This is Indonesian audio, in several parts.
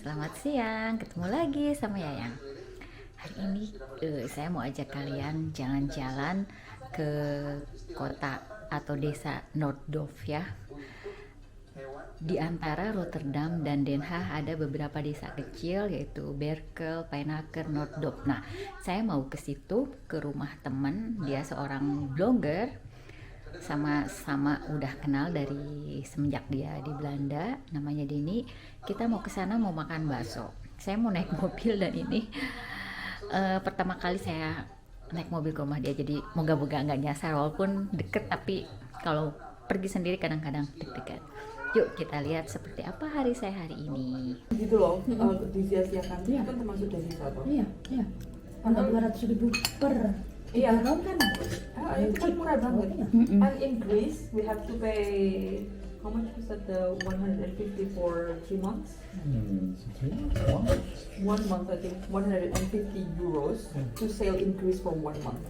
Selamat siang, ketemu lagi sama Yayang. Hari ini saya mau ajak kalian jalan-jalan ke kota atau desa Noorddorp ya. Di antara Rotterdam dan Den Haag ada beberapa desa kecil yaitu Berkel, Pijnaker, Noorddorp. Nah, saya mau ke situ ke rumah teman, dia seorang blogger, sama-sama udah kenal dari semenjak dia di Belanda, namanya Denny. Kita mau ke sana mau makan bakso. Saya mau naik mobil dan ini pertama kali saya naik mobil ke rumah dia, jadi moga-moga nggak nyasar walaupun deket, tapi kalau pergi sendiri kadang-kadang deg-degan. Yuk kita lihat seperti apa hari saya hari ini. Gitu loh, disia-siakan itu kan termasuk dari wisata. Iya. Untuk 200.000 per Iya. tahun kan? Itu kan murah banget. Mm-mm. And in Greece, we have to pay how much was that? The 150 for 3 months. 1 month, I think 150 euros to sail in Greece for 1 month.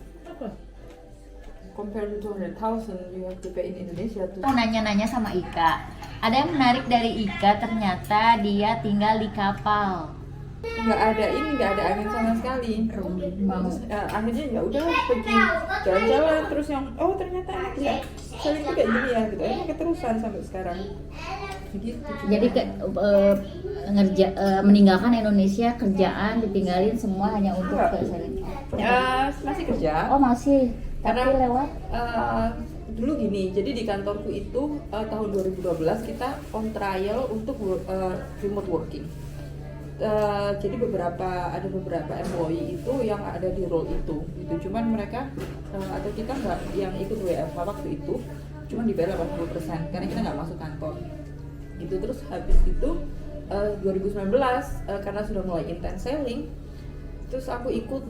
Compared to 200,000, you have to pay in Indonesia to. Mau nanya-nanya sama Ika. Ada yang menarik dari Ika, ternyata dia tinggal di kapal. Nggak ada angin sama sekali. Terus, akhirnya ya udah pergi jalan-jalan terus yang ternyata enak ya, sering tuh kayak gini ya gitu. Akhirnya keterusan sampai sekarang. Begitu. Jadi meninggalkan Indonesia, kerjaan ditinggalin semua hanya untuk ke sana. Masih kerja. Oh masih, tapi Karena- lewat. Dulu gini, jadi di kantorku itu tahun 2012 kita on trial untuk remote working. Jadi ada beberapa employee itu yang ada di role itu gitu. Cuman mereka atau kita nggak yang ikut WFH waktu itu, cuman dibayar 80% karena kita nggak masuk kantor gitu. Terus habis itu 2019 karena sudah mulai intense selling, terus aku ikut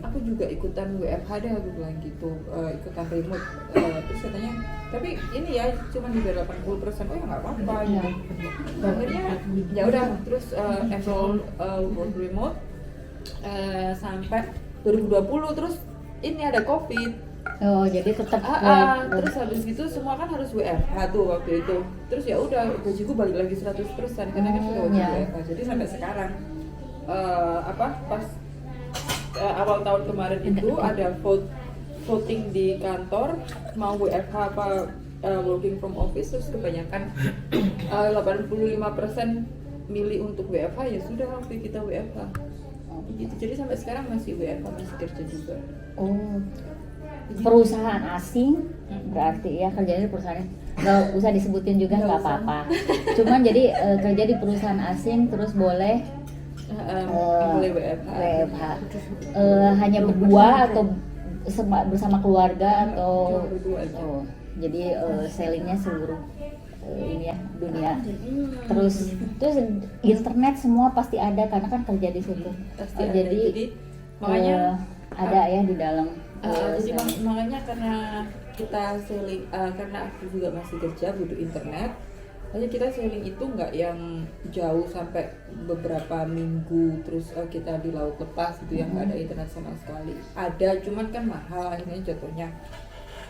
aku juga ikutan WFH deh, aku bilang gitu, ikutan remote. Terus katanya tapi ini ya cuma dibayar 80%. Oh ya nggak apa-apa gitu. Akhirnya ya udah terus enroll work remote sampai 2020. Terus ini ada COVID. Oh jadi tetap. Terus habis gitu semua kan harus WFH tuh waktu itu. Terus ya udah gajiku balik lagi 100% karena kan sudah wajib Ya. WFH. Jadi sampai sekarang pas awal tahun kemarin itu ada voting di kantor mau WFH apa working from office, terus kebanyakan 85% milih untuk WFH. Ya sudah waktu kita WFH begitu. Jadi sampai sekarang masih WFH, masih kerja juga. Oh, perusahaan asing berarti ya, kerjanya di perusahaan, nggak usah disebutin juga, Nggak nggak usah. apa-apa. Cuman jadi kerja di perusahaan asing terus boleh Mulai WFH. hanya berdua atau bersama keluarga atau Cuma berdua aja. oh, jadi sellingnya seluruh ini ya dunia. Terus internet semua pasti ada karena kan kerja di situ. Pasti ada. Jadi Makanya ada ya di dalam. jadi selling. makanya karena kita selling, karena aku juga masih kerja butuh internet, hanya kita selling itu nggak yang jauh sampai beberapa minggu terus kita di laut lepas gitu yang nggak ada internet sama sekali. Ada, cuman kan mahal akhirnya jatuhnya.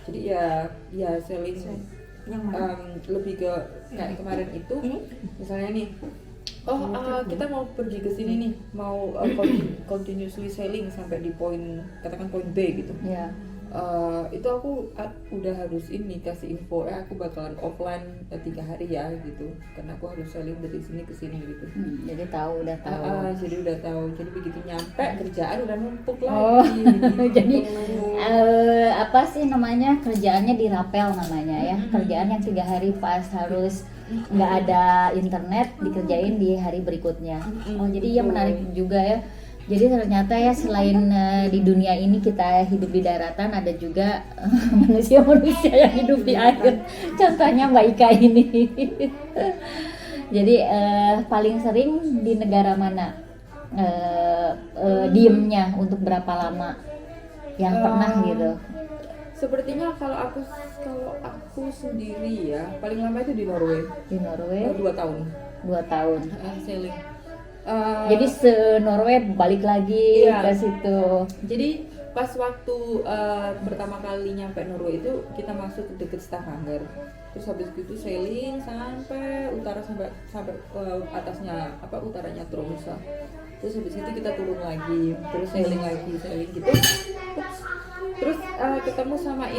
Jadi ya selling Yang mana? lebih ke kayak kemarin itu, misalnya nih, kita mau pergi ke sini nih, mau continuously selling sampai di katakan poin B gitu. Ya. Itu aku udah harus kasih info, aku bakalan offline 3 hari ya gitu, karena aku harus selling dari sini ke sini gitu. Jadi udah tahu. Jadi udah tahu, jadi begitu nyampe kerjaan udah numpuk Oh, lagi. jadi apa sih namanya, kerjaannya dirapel namanya ya. Kerjaan yang 3 hari pas harus nggak ada internet dikerjain di hari berikutnya. Oh jadi ya menarik juga ya. Jadi ternyata ya selain di dunia ini kita hidup di daratan, ada juga manusia-manusia yang hidup di air. Contohnya Mbak Ika ini. Jadi paling sering di negara mana diemnya untuk berapa lama yang pernah gitu? Sepertinya kalau aku sendiri ya paling lama itu di Norway. Di Norway 2 tahun 2 tahun. selling. Jadi se Norway balik lagi Iya. ke situ. Jadi pas waktu pertama kali nyampe Norway itu kita masuk ke deket Stavanger, terus habis itu sailing sampai utara sampai atasnya utaranya Tromsø, terus habis itu kita turun lagi, terus sailing gitu. Terus ketemu sama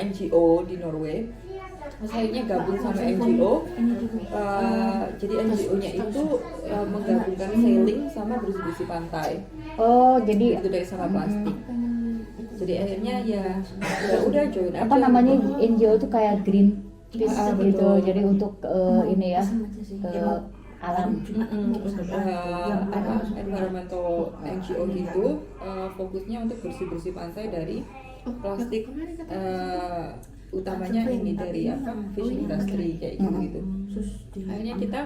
NGO di Norway. Terus akhirnya gabung sama NGO. Jadi NGO-nya itu menggabungkan sailing sama bersih-bersih pantai. Oh, jadi Itu dari sampah plastik. Jadi akhirnya ya udah join aja. apa namanya NGO itu kayak Greenpeace gitu. betul. Jadi untuk ini ya alam. Environmental NGO gitu, fokusnya untuk bersih-bersih pantai dari plastik, utamanya ini dari fishing industry kayak gitu. Akhirnya kita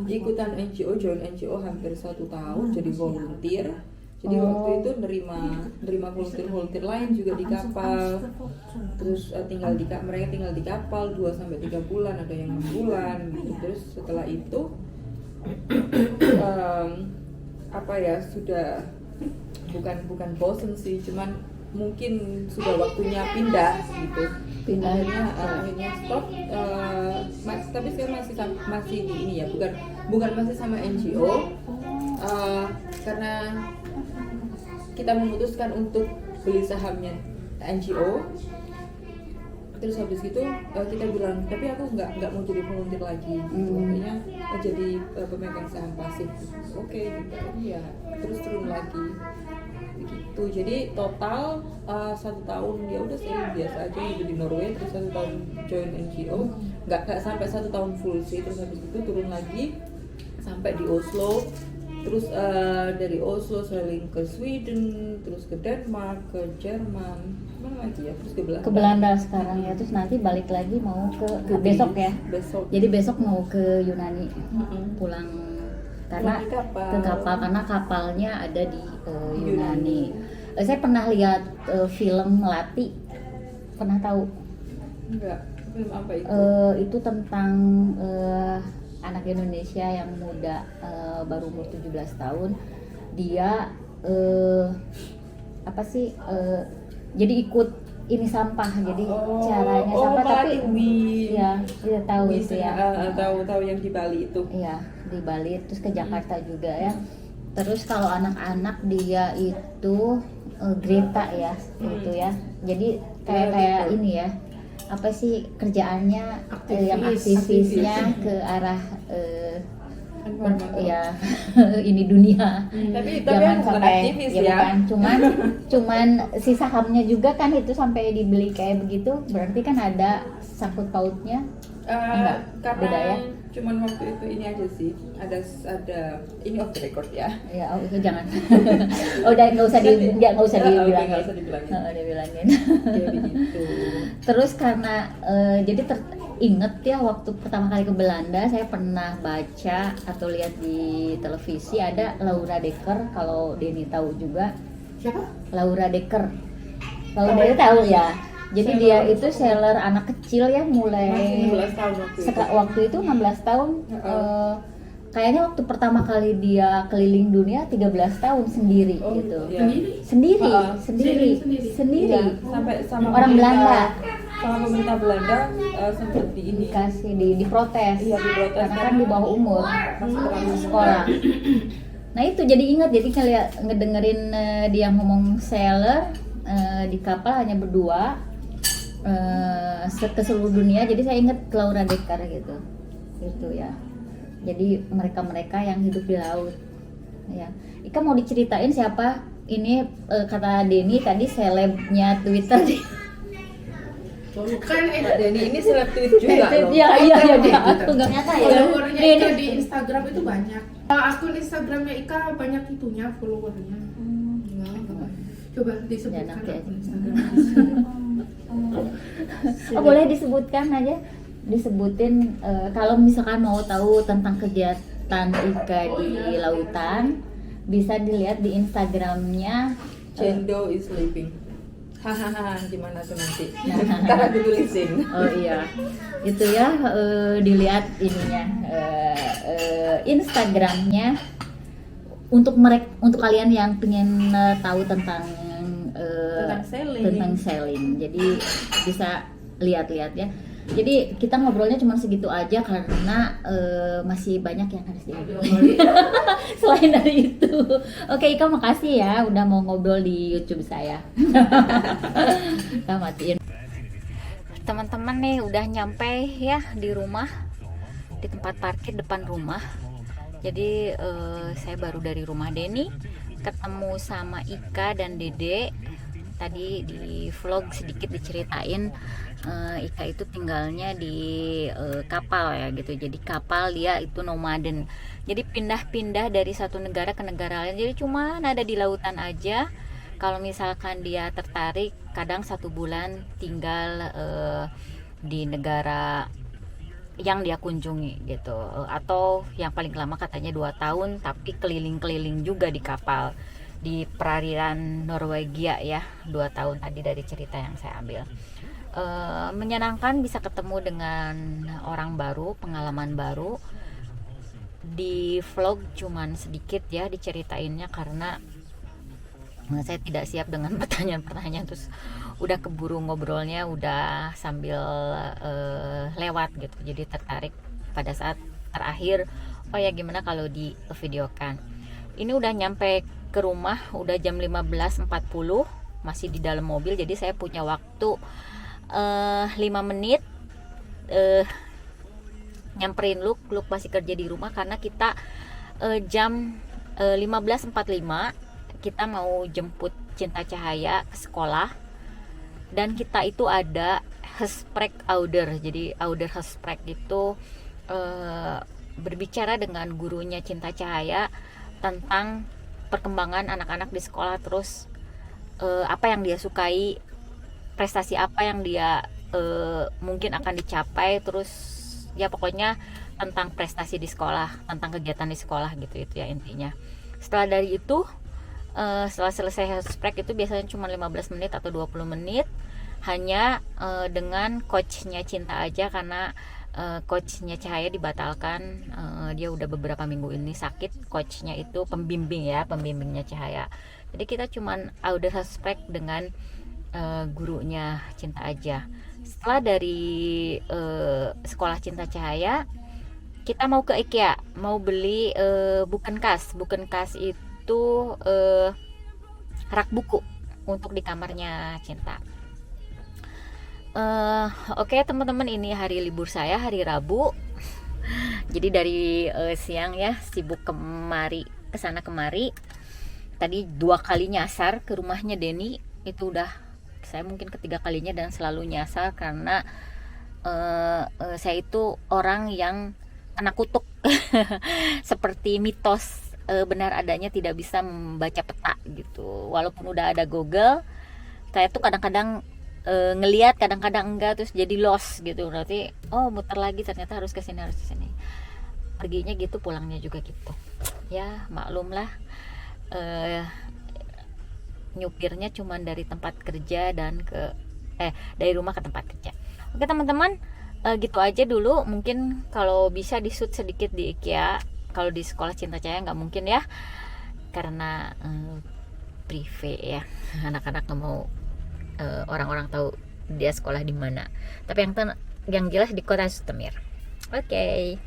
ikutan join NGO hampir 1 tahun jadi volunteer. Jadi waktu itu nerima volunteer lain juga di kapal. Terus mereka tinggal di kapal 2-3 bulan, ada yang 6 bulan gitu. Terus setelah itu sudah bukan bosen sih, cuman mungkin sudah waktunya pindah gitu. Akhirnya stop. Tapi sekarang masih di ini ya, bukan masih sama NGO, karena kita memutuskan untuk beli sahamnya NGO. Terus habis itu kita bilang, tapi aku nggak mau jadi volunteer lagi, makanya jadi pemegang saham pasif. Oke, gitu ya. Terus turun lagi, begitu. Jadi total 1 tahun ya udah saya biasa aja hidup di Norway, terus 1 tahun join NGO, nggak sampai 1 tahun full sih. Terus habis itu turun lagi sampai di Oslo. Terus dari Oslo sailing ke Sweden, terus ke Denmark, ke Jerman, mana lagi ya, terus ke Belanda sekarang ya, terus nanti balik lagi mau ke besok ya. Jadi besok mau ke Yunani, pulang karena ke kapal karena kapalnya ada di Yunani. Saya pernah lihat film Melati, pernah tahu? Enggak, film apa itu? Itu tentang anak Indonesia yang muda, baru umur 17 tahun. Dia jadi ikut ini sampah, jadi caranya sampah, tapi ya dia tahu itu ya, tahu yang di Bali itu. Iya, di Bali, terus ke Jakarta juga ya. Terus kalau anak-anak dia itu Greta ya, itu ya. Jadi kayak ini ya, apa sih kerjaannya, yang aktivisnya ke arah ya ini dunia. Tapi jangan bukan sampai aktivis ya. Bukan, cuman si sahamnya juga kan itu sampai dibeli kayak begitu, berarti kan ada sangkut pautnya. Enggak, karena beda ya? Cuman waktu itu ini aja sih, ada ini off the record ya. Ya, jangan. Udah nggak usah dibilangin. Nggak usah dibilangin. Dibilangin. Kayak begitu. Terus karena jadi inget ya waktu pertama kali ke Belanda, saya pernah baca atau lihat di televisi ada Laura Dekker, kalau Denny tahu juga. Siapa? Laura Dekker. Kalau Denny tahu ya. Jadi dia itu seller anak kecil ya, mulai masih 16 tahun waktu itu 16 tahun. Kayaknya waktu pertama kali dia keliling dunia 13 tahun sendiri gitu. Iya. Sendiri. Iya, sampai sama Orang Belanda. Sama pemerintah Belanda sempat dikasih diprotes. Iya, diprotes karena kan di bawah umur, masih sekolah. Nah itu jadi ingat, jadi kayak ngedengerin dia ngomong seller di kapal hanya berdua ke seluruh dunia. Jadi saya ingat Laura Dekker gitu ya. Jadi mereka yang hidup di laut ya. Ika mau diceritain siapa ini, kata Denny tadi selebnya Twitter. Bukan Mbak Denny ini seleb tweet juga loh. Iya, aku nggak nyata ya. followernya Ika di Instagram itu banyak. Akun Instagramnya Ika banyak itunya followernya. Coba disebutkan akun Instagram. Boleh disebutkan aja, disebutin kalau misalkan mau tahu tentang kegiatan Ika di lautan, bisa dilihat di Instagramnya Cendo is sleeping. Hahaha, gimana tuh nanti? Ntar aku tulisin. Oh iya, itu ya, dilihat ininya, Instagramnya untuk kalian yang pengen tahu tentang tentang selling. Jadi bisa lihat-lihat ya. Jadi kita ngobrolnya cuma segitu aja karena masih banyak yang harus diobrolin. Selain dari itu. Oke, Ika makasih ya udah mau ngobrol di YouTube saya. Kita matiin. Teman-teman nih udah nyampe ya di rumah, di tempat parkir depan rumah. Jadi saya baru dari rumah Denny, ketemu sama Ika dan Dede. Tadi di vlog sedikit diceritain Ika itu tinggalnya di kapal ya gitu. Jadi kapal dia itu nomaden. Jadi pindah-pindah dari satu negara ke negara lain. Jadi cuma ada di lautan aja. Kalau misalkan dia tertarik, kadang 1 bulan tinggal di negara yang dia kunjungi gitu. Atau yang paling lama katanya 2 tahun, tapi keliling-keliling juga di kapal di perairan Norwegia ya, 2 tahun tadi dari cerita yang saya ambil. Menyenangkan bisa ketemu dengan orang baru, pengalaman baru. Di vlog cuman sedikit ya diceritainnya karena saya tidak siap dengan pertanyaan-pertanyaan, terus udah keburu ngobrolnya, udah sambil lewat gitu. Jadi tertarik pada saat terakhir, oh ya gimana kalau di videokan. Ini udah nyampe ke rumah, udah jam 15.40, masih di dalam mobil. Jadi saya punya waktu 5 menit nyamperin Luke masih kerja di rumah karena kita jam 15.45 kita mau jemput Cinta Cahaya ke sekolah, dan kita itu ada gesprek ouder. Jadi ouder gesprek itu berbicara dengan gurunya Cinta Cahaya tentang perkembangan anak-anak di sekolah, terus apa yang dia sukai, prestasi apa yang dia mungkin akan dicapai, terus ya pokoknya tentang prestasi di sekolah, tentang kegiatan di sekolah gitu, itu ya intinya. Setelah dari itu setelah selesai sprek itu biasanya cuma 15 menit atau 20 menit hanya dengan coachnya Cinta aja, karena coachnya Cahaya dibatalkan. Dia udah beberapa minggu ini sakit. Coachnya itu pembimbingnya Cahaya. Jadi kita cuman outer sprek dengan gurunya Cinta aja. Setelah dari sekolah Cinta Cahaya, kita mau ke IKEA, mau beli bukan kas itu rak buku untuk di kamarnya Cinta. Oke teman-teman, ini hari libur saya, hari Rabu. Jadi dari siang ya sibuk kesana kemari. Tadi 2 kali nyasar ke rumahnya Denny, itu udah saya mungkin ketiga kalinya, dan selalu nyasar karena saya itu orang yang kena kutuk. Seperti mitos benar adanya tidak bisa membaca peta gitu. Walaupun udah ada Google, saya tuh kadang-kadang ngelihat, kadang-kadang enggak, terus jadi lost gitu. Berarti muter lagi, ternyata harus ke sini. Perginya gitu, pulangnya juga gitu. Ya maklum lah, nyupirnya cuman dari tempat kerja dan dari rumah ke tempat kerja. Oke teman-teman, gitu aja dulu. Mungkin kalau bisa di-shoot sedikit di IKEA. Kalau di sekolah Cinta Cahaya nggak mungkin ya, karena prive ya, anak-anak nggak mau orang-orang tahu dia sekolah di mana. Tapi yang jelas di Kota Sutemir. Oke.